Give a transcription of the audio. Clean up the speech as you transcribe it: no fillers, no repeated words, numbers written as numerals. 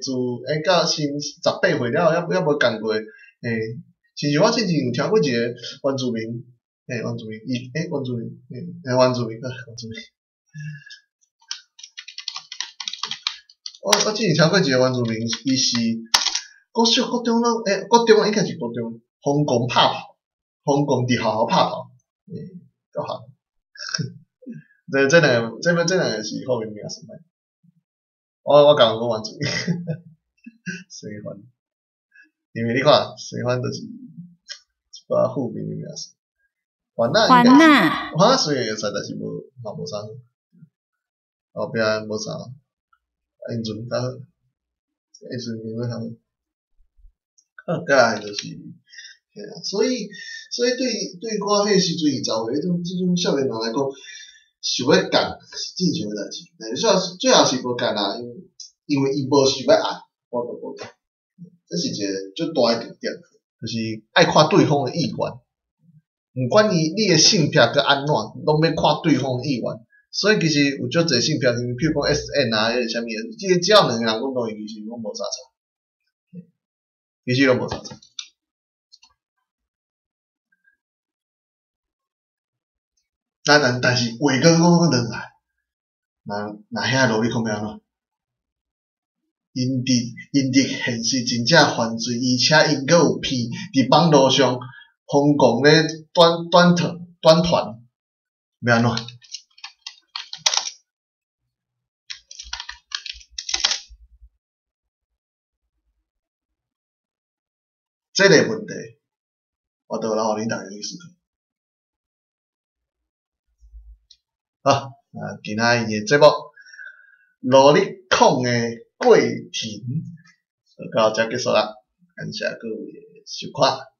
自到新18岁了，还无共过，其实我之前有听过一个原住民，原住民，原住民，原住民。我之前听过一个原住民，伊是国中应该是国中，皇宫拍炮，皇宫伫学校拍炮，够好。这两个是后面名什么？我讲过原住民，西番，因为你看西番就是一个负面的名词。番仔虽然会使，但是嘛无啥，后壁无啥，英文较好，英文较好。再来就是，所以对我迄时阵20岁这种少年人来讲，想要干是正常的代志，但是最后是无干啦，因为伊无想要爱，我就无干。这是一个最大的重点，就是爱看对方的意愿，毋管你的性癖佮安怎，拢要看对方的意愿。所以其实有足侪性癖，譬如讲 SM 啊，迄个啥物，只要两个人讲同意，其实拢无啥差，其实拢无啥差。但是话讲转来，那遐路你看要安怎？因伫现实真正犯罪，而且因阁有骗伫网络上疯狂咧短传，要安怎？这个问题，我就来互恁大家去思考。好，今仔日的节目，罗力控的过程就到这结束啦，感谢各位的收看。